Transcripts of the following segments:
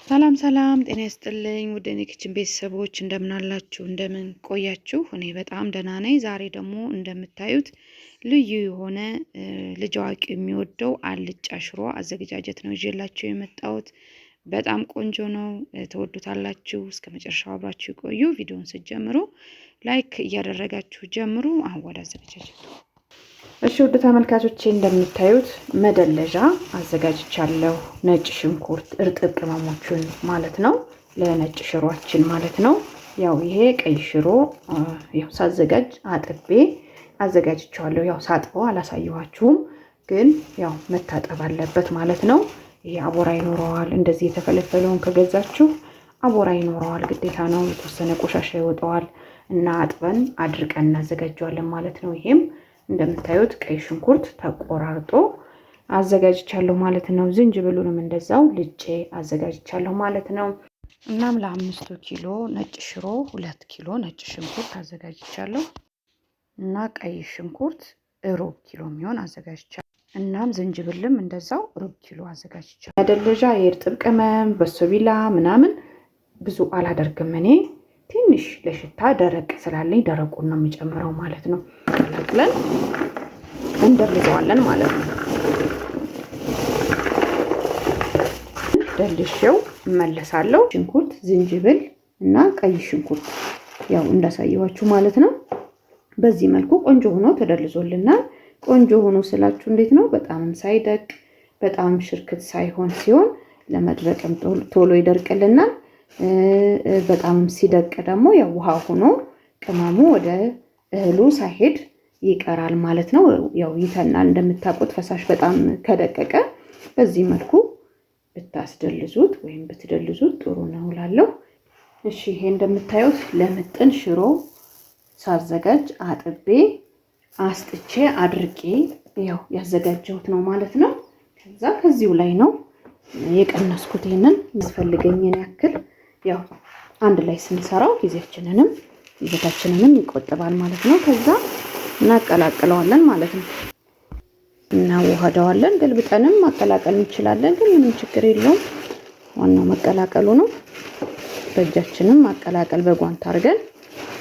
ሰላም ሰላም ጤና ይስጥልኝ ውድ የኔ ኪችን ቤተሰቦች እንደምን አላችሁ እንደምን ቆያችሁ? እኔ በጣም ደህና ነኝ። ዛሬ ደግሞ እንደምታዩት ልዩ የሆነ ልጅ አዋቂ የሚወደው አልጫ ሽሮ አዘገጃጀት ነው ይዤላችሁ የመጣሁት። በጣም ቆንጆ ነው፣ ተወዱታላችሁ። እስከ መጨረሻው አብራችሁ ቆዩ። ቪዲዮውን ስትጀምሩ ላይክ እያደረጋችሁ ጀምሩ። አሁን ወደ አዘገጃጀቱ። እሺ ውድ ተመልካቾቼ እንደምታዩት መደለዣ አዘጋጅቻለሁ። ነጭ ሽንኩርት፣ እርጥብ ቅመሞችን ማለት ነው፣ ለነጭ ሽሮአችን ማለት ነው። ያው ይሄ ቀይ ሽሮ ያው ሳዘጋጅ አጥቤ አዘጋጅቻለሁ። ያው ሳጥበው አላሳየኋችሁም፣ ግን ያው መታጠብ አለበት ማለት ነው። ይሄ አቦራ ይኖረዋል። እንደዚህ የተፈለፈለውን ከገዛችሁ አቦራ ይኖረዋል፣ ግዴታ ነው። የተወሰነ ቆሻሻ ይወጣዋል እና አጥበን አድርቀን እናዘጋጀዋለን ማለት ነው። ይሄም እንደምታዩት ቀይ ሽንኩርት ተቆራርጦ አዘጋጅቻለሁ ማለት ነው። ዝንጅብሉንም እንደዛው ልጬ አዘጋጅቻለሁ ማለት ነው። እናም ለ5 ኪሎ ነጭ ሽሮ 2 ኪሎ ነጭ ሽንኩርት አዘጋጅቻለሁ እና ቀይ ሽንኩርት ሩብ ኪሎ የሚሆን አዘጋጅቻለሁ። እናም ዝንጅብልም እንደዛው ሩብ ኪሎ አዘጋጅቻለሁ። መደለዣ የእርጥብ ቅመም በሶቢላ ምናምን ብዙ አላደርግም እኔ፣ ትንሽ ለሽታ ደረቅ ስላለኝ ደረቁን ነው የሚጨምረው ማለት ነው። ቀላቅለን እንደርዘዋለን ማለት ነው። ደልሼው እመለሳለሁ። ሽንኩርት፣ ዝንጅብል እና ቀይ ሽንኩርት ያው እንዳሳየዋችሁ ማለት ነው። በዚህ መልኩ ቆንጆ ሆኖ ተደልዞልናል። ቆንጆ ሆኖ ስላችሁ እንዴት ነው? በጣም ሳይደቅ በጣም ሽርክት ሳይሆን ሲሆን ለመድረቅም ቶሎ ይደርቅልናል። በጣም ሲደቅ ደግሞ ያው ውሃ ሆኖ ቅመሙ ወደ እህሉ ሳይሄድ ይቀራል ማለት ነው። ያው ይተናል። እንደምታውቁት ፈሳሽ በጣም ከደቀቀ በዚህ መልኩ ብታስደልዙት ወይም ብትደልዙት ጥሩ ነው እላለሁ። እሺ ይሄ እንደምታዩት ለምጥን ሽሮ ሳዘጋጅ አጥቤ አስጥቼ አድርቄ ያው ያዘጋጀሁት ነው ማለት ነው። ከዛ ከዚሁ ላይ ነው የቀነስኩት። ይሄንን የሚፈልገኝን ያክል ያው አንድ ላይ ስንሰራው ጊዜያችንንም ይዘታችንንም ይቆጥባል ማለት ነው። ከዛ እናቀላቅለዋለን ማለት ነው። እናዋህደዋለን። ገልብጠንም ማቀላቀል እንችላለን፣ ግን ምንም ችግር የለውም። ዋናው መቀላቀሉ ነው። በእጃችንም ማቀላቀል በጓንት አድርገን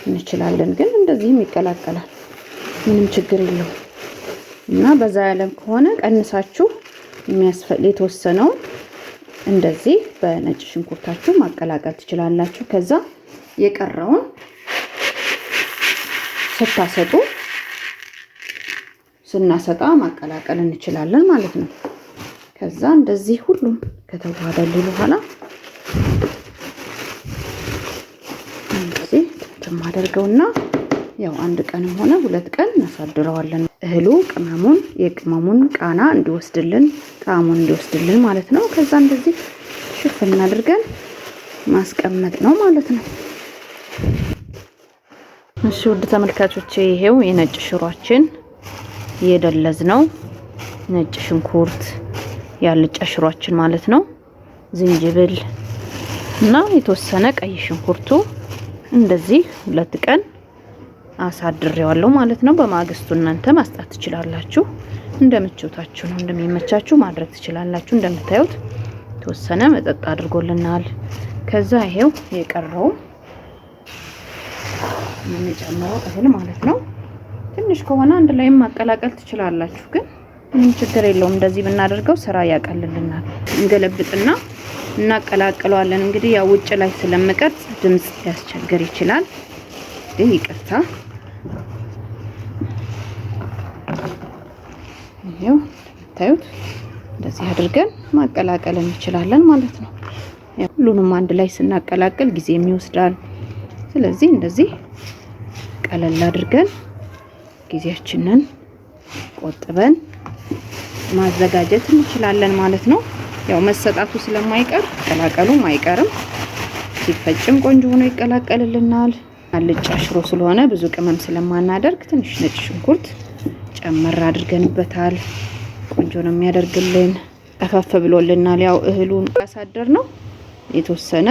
እንችላለን፣ ግን እንደዚህም ይቀላቀላል፣ ምንም ችግር የለውም። እና በዛ ያለም ከሆነ ቀንሳችሁ የሚያስፈልግ የተወሰነው እንደዚህ በነጭ ሽንኩርታችሁ ማቀላቀል ትችላላችሁ። ከዛ የቀረውን ስናሰጣ ማቀላቀል እንችላለን ማለት ነው። ከዛ እንደዚህ ሁሉም ከተዋሃደልን በኋላ እንደዚህ ማደርገውና ያው አንድ ቀንም ሆነ 2 ቀን እናሳድረዋለን። እህሉ የቅመሙን ቃና እንዲወስድልን ጣዕሙን እንዲወስድልን ማለት ነው። ከዛ እንደዚህ ሽፍን አድርገን ማስቀመጥ ነው ማለት ነው። እሺ ውድ ተመልካቾቼ ይሄው የነጭ ሽሮአችን የደለዝ ነው። ነጭ ሽንኩርት ያልጫ ሽሮአችን ማለት ነው። ዝንጅብል እና የተወሰነ ቀይ ሽንኩርቱ እንደዚህ 2 ቀን አሳድሬዋለሁ ማለት ነው። በማግስቱ እናንተ ማስጣት ትችላላችሁ። እንደምትችሉታችሁ ነው፣ እንደሚመቻችሁ ማድረግ ትችላላችሁ። እንደምታዩት ተወሰነ መጠጥ አድርጎልናል። ከዛ ይሄው የቀረው የምንጨምረው እህል ማለት ነው። ትንሽ ከሆነ አንድ ላይም ማቀላቀል ትችላላችሁ፣ ግን ምንም ችግር የለውም። እንደዚህ ብናደርገው ስራ ያቀልልናል። እንገለብጥና እናቀላቅለዋለን። እንግዲህ ያው ውጭ ላይ ስለምቀርጽ ድምጽ ሊያስቸግር ይችላል፣ ግን ይቅርታ። ይሄው ታዩት እንደዚህ አድርገን ማቀላቀል እንችላለን ማለት ነው። ሁሉንም አንድ ላይ ስናቀላቅል ጊዜም ይወስዳል። ስለዚህ እንደዚህ ቀለል አድርገን ጊዜያችንን ቆጥበን ማዘጋጀት እንችላለን ማለት ነው። ያው መሰጣቱ ስለማይቀር ቀላቀሉም አይቀርም። ሲፈጭም ቆንጆ ሆኖ ይቀላቀልልናል። አልጫ ሽሮ ስለሆነ ብዙ ቅመም ስለማናደርግ ትንሽ ነጭ ሽንኩርት ጨመር አድርገንበታል። ቆንጆ ነው የሚያደርግልን። ጠፈፍ ብሎልናል። ያው እህሉን አሳደር ነው የተወሰነ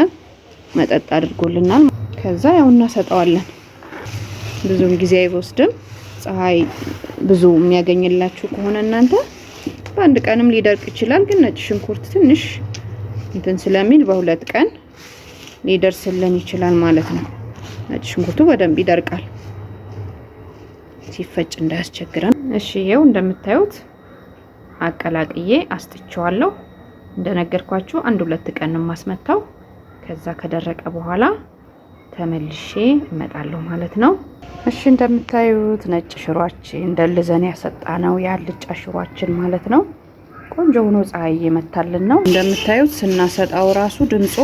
መጠጥ አድርጎልናል። ከዛ ያው እናሰጣዋለን። ብዙም ጊዜ አይወስድም። ፀሐይ ብዙ የሚያገኝላችሁ ከሆነ እናንተ በአንድ ቀንም ሊደርቅ ይችላል። ግን ነጭ ሽንኩርት ትንሽ እንትን ስለሚል በሁለት ቀን ሊደርስልን ይችላል ማለት ነው። ነጭ ሽንኩርቱ በደንብ ይደርቃል ሲፈጭ እንዳያስቸግረን። እሺ ይሄው እንደምታዩት አቀላቅዬ አስጥቼዋለሁ። እንደነገርኳችሁ 1-2 ቀን ነው ማስመታው። ከዛ ከደረቀ በኋላ ተመልሼ እመጣለሁ ማለት ነው። እሺ እንደምታዩት ነጭ ሽሮአችን ደልዘን ያሰጣነው ያልጫ ሽሮአችን ማለት ነው ቆንጆ ሆኖ ፀሐይ እየመታልን ነው። እንደምታዩት ስናሰጣው ራሱ ድምፁ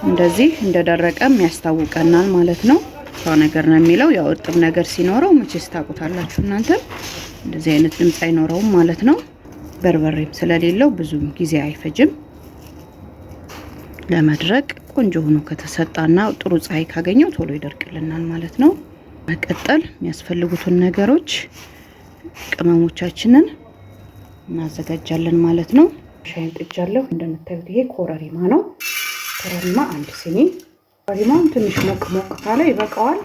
እንደዚህ እንደደረቀም ያስታውቀናል ማለት ነው። ሻው ነገር ነው የሚለው። ያው እርጥብ ነገር ሲኖረው መቼስ ታውቁታላችሁ እናንተ። እንደዚህ አይነት ድምጽ አይኖረውም ማለት ነው። በርበሬም ስለሌለው ብዙ ጊዜ አይፈጅም ለመድረቅ። ቆንጆ ሆኖ ከተሰጣና ጥሩ ፀሐይ ካገኘው ቶሎ ይደርቅልናል ማለት ነው። መቀጠል የሚያስፈልጉትን ነገሮች ቅመሞቻችንን እናዘጋጃለን ማለት ነው። ሻይን ጥጃለሁ። እንደምታዩት ይሄ ኮረሪማ ነው። ኮረሪማ 1 ሲኒ። ኮረሪማውን ትንሽ ሞቅ ካለ ይበቃዋል።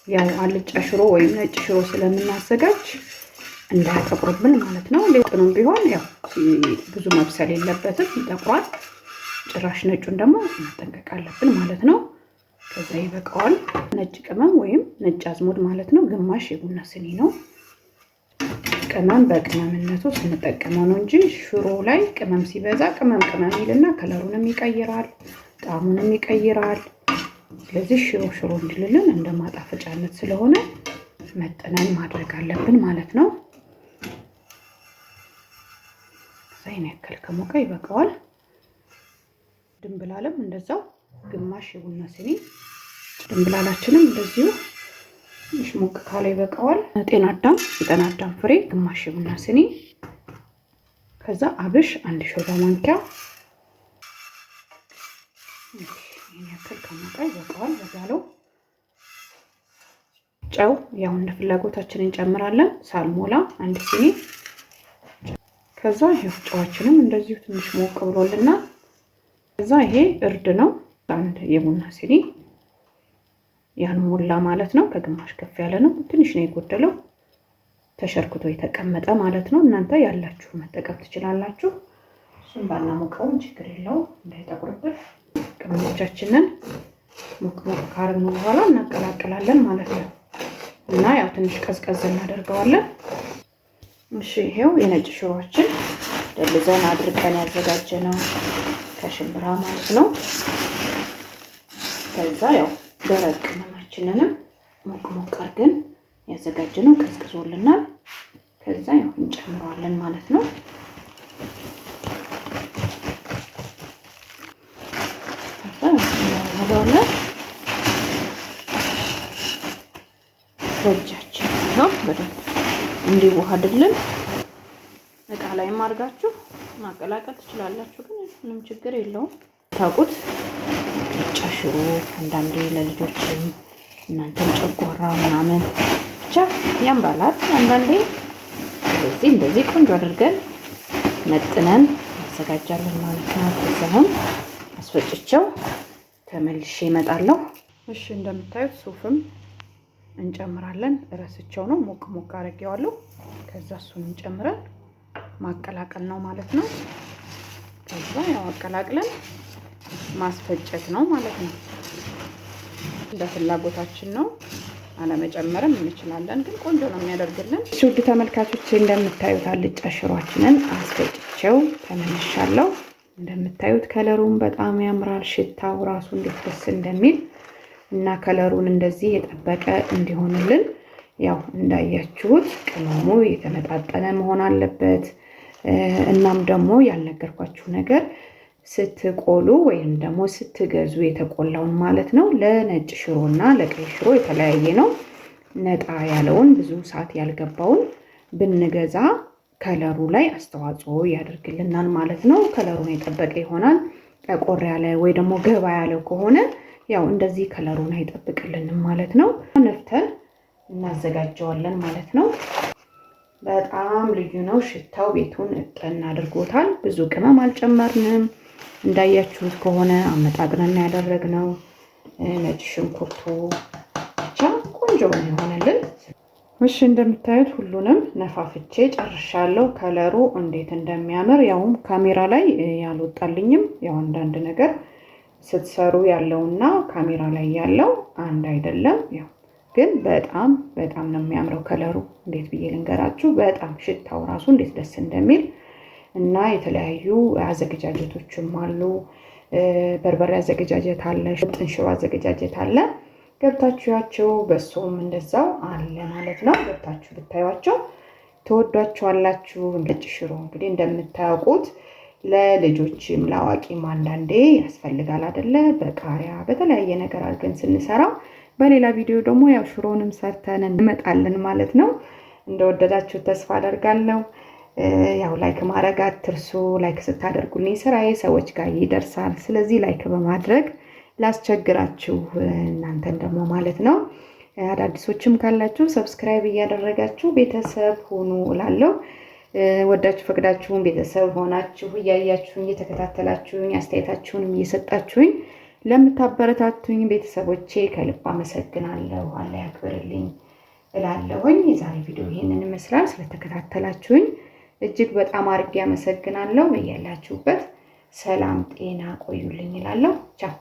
ያው አልጫ ሽሮ ወይም ነጭ ሽሮ ስለምናዘጋጅ እንዳያጠቁርብን ማለት ነው። ሌላውንም ቢሆን ያው ብዙ መብሰል የለበትም፣ ይጠቁራል። ጭራሽ ነጩን ደግሞ መጠንቀቅ አለብን ማለት ነው። ከዛ ይበቃዋል። ነጭ ቅመም ወይም ነጭ አዝሙድ ማለት ነው ግማሽ የቡና ስኒ ነው። ቅመም በቅመምነቱ ስንጠቀመው ነው እንጂ ሽሮ ላይ ቅመም ሲበዛ ቅመም ይልና ከለሩንም ይቀይራል፣ ጣዕሙንም ይቀይራል። ስለዚህ ሽሮ እንዲልልን እንደ ማጣፈጫነት ስለሆነ መጠነን ማድረግ አለብን ማለት ነው። ዘይን ያክል ከሞቀ ይበቃዋል። ድንብላልም እንደዛው ግማሽ የቡና ስኒ። ድንብላላችንም እንደዚሁ ትንሽ ሞቅ ካለ ይበቃዋል። ጤና አዳም ፍሬ ግማሽ የቡና ስኒ። ከዛ አብሽ 1 ሾርባ ማንኪያ። ይሄን ያክል ከሞቀ ይበቃዋል። በዛለው ጨው ያው እንደ ፍላጎታችን እንጨምራለን። ሳልሞላ 1 ሲኒ። ከዛ ይሄው ጨዋችንም እንደዚሁ ትንሽ ሞቅ ብሎልና ከዛ ይሄ እርድ ነው 1 የቡና ሲኒ። ያን ሞላ ማለት ነው። ከግማሽ ከፍ ያለ ነው። ትንሽ ነው የጎደለው ተሸርክቶ የተቀመጠ ማለት ነው። እናንተ ያላችሁ መጠቀም ትችላላችሁ። እሱን ባናሞቀውም ችግር የለውም እንዳይጠቁርብን። ቅመሞቻችንን ሞቅ ካረግን በኋላ እናቀላቅላለን ማለት ነው። እና ያው ትንሽ ቀዝቀዝ እናደርገዋለን። እሺ ይሄው የነጭ ሽሮአችን ደልዘን አድርቀን ያዘጋጀነው ከሽምብራ ማለት ነው። ከዛ ያው ደረቅ ቅመማችንንም ሞቅ አድርገን ያዘጋጀነው ቀዝቅዞልናል። ከዛ ያው እንጨምረዋለን ማለት ነው። በእጃችን ነው በደንብ እንዲዋሃድልን እቃ ላይም አድርጋችሁ ማቀላቀል ትችላላችሁ። ግን ምንም ችግር የለውም። ታውቁት ነጭ ሽሮ አንዳንዴ ለልጆችም እናንተም ጨጓራ ምናምን ብቻ ያምራላት አንዳንዴ። ስለዚህ እንደዚህ ቆንጆ አድርገን መጥነን እናዘጋጃለን ማለት ነው። ከዛም አስፈጭቸው ተመልሼ እመጣለሁ። እሺ እንደምታዩት ሱፍም እንጨምራለን። ረስቸው ነው ሞቅ አድርጌዋለሁ። ከዛ እሱን እንጨምረን ማቀላቀል ነው ማለት ነው። ከዛ ያው አቀላቅለን ማስፈጨት ነው ማለት ነው። እንደ ፍላጎታችን ነው፣ አለመጨመርም እንችላለን። ግን ቆንጆ ነው የሚያደርግልን። ውድ ተመልካቾች እንደምታዩት አልጫ ሽሮአችንን አስፈጭቸው ተመልሻለሁ። እንደምታዩት ከለሩን በጣም ያምራል። ሽታው ራሱ እንዴት ደስ እንደሚል እና ከለሩን እንደዚህ የጠበቀ እንዲሆንልን ያው እንዳያችሁት ቅመሙ የተመጣጠነ መሆን አለበት። እናም ደግሞ ያልነገርኳችሁ ነገር ስትቆሉ ወይም ደግሞ ስትገዙ የተቆላውን ማለት ነው ለነጭ ሽሮና ለቀይ ሽሮ የተለያየ ነው። ነጣ ያለውን ብዙ ሰዓት ያልገባውን ብንገዛ ከለሩ ላይ አስተዋጽኦ ያደርግልናል ማለት ነው። ከለሩን የጠበቀ ይሆናል። ጠቆር ያለ ወይ ደግሞ ገባ ያለው ከሆነ ያው እንደዚህ ከለሩን አይጠብቅልንም ማለት ነው። ነፍተን እናዘጋጀዋለን ማለት ነው። በጣም ልዩ ነው ሽታው። ቤቱን እጠን አድርጎታል። ብዙ ቅመም አልጨመርንም። እንዳያችሁት ከሆነ አመጣጥነን ያደረግነው ነጭ ሽንኩርቱ ብቻ ቆንጆ ነው የሆነልን። እሺ እንደምታዩት ሁሉንም ነፋፍቼ ጨርሻለሁ። ከለሩ እንዴት እንደሚያምር ያውም ካሜራ ላይ ያልወጣልኝም። ያው አንዳንድ ነገር ስትሰሩ ያለውና ካሜራ ላይ ያለው አንድ አይደለም። ያው ግን በጣም ነው የሚያምረው ከለሩ። እንዴት ብዬ ልንገራችሁ? በጣም ሽታው ራሱ እንዴት ደስ እንደሚል እና የተለያዩ አዘገጃጀቶችም አሉ። በርበሬ አዘገጃጀት አለ፣ ሽጥን ሽሮ አዘገጃጀት አለ። ገብታችኋቸው በሶም እንደዛው አለ ማለት ነው። ገብታችሁ ብታዩዋቸው ተወዷቸዋላችሁ። ነጭ ሽሮ እንግዲህ እንደምታውቁት ለልጆችም ለአዋቂም አንዳንዴ ያስፈልጋል አይደለ? በቃሪያ በተለያየ ነገር አድርገን ስንሰራ በሌላ ቪዲዮ ደግሞ ያው ሽሮንም ሰርተን እንመጣለን ማለት ነው። እንደወደዳችሁ ተስፋ አደርጋለሁ። ያው ላይክ ማድረግ አትርሱ። ላይክ ስታደርጉልኝ ስራዬ ሰዎች ጋር ይደርሳል። ስለዚህ ላይክ በማድረግ ላስቸግራችሁ እናንተን ደግሞ ማለት ነው። አዳዲሶችም ካላችሁ ሰብስክራይብ እያደረጋችሁ ቤተሰብ ሆኑ እላለሁ። ወዳችሁ ፈቅዳችሁን ቤተሰብ ሆናችሁ እያያችሁኝ እየተከታተላችሁኝ አስተያየታችሁንም እየሰጣችሁኝ ለምታበረታቱኝ ቤተሰቦቼ ከልብ አመሰግናለሁ። አላህ ያክብርልኝ እላለሁኝ። የዛሬ ቪዲዮ ይሄንን ይመስላል። ስለተከታተላችሁኝ እጅግ በጣም አድርጌ አመሰግናለሁ። በያላችሁበት ሰላም ጤና ቆዩልኝ እላለሁ። ቻው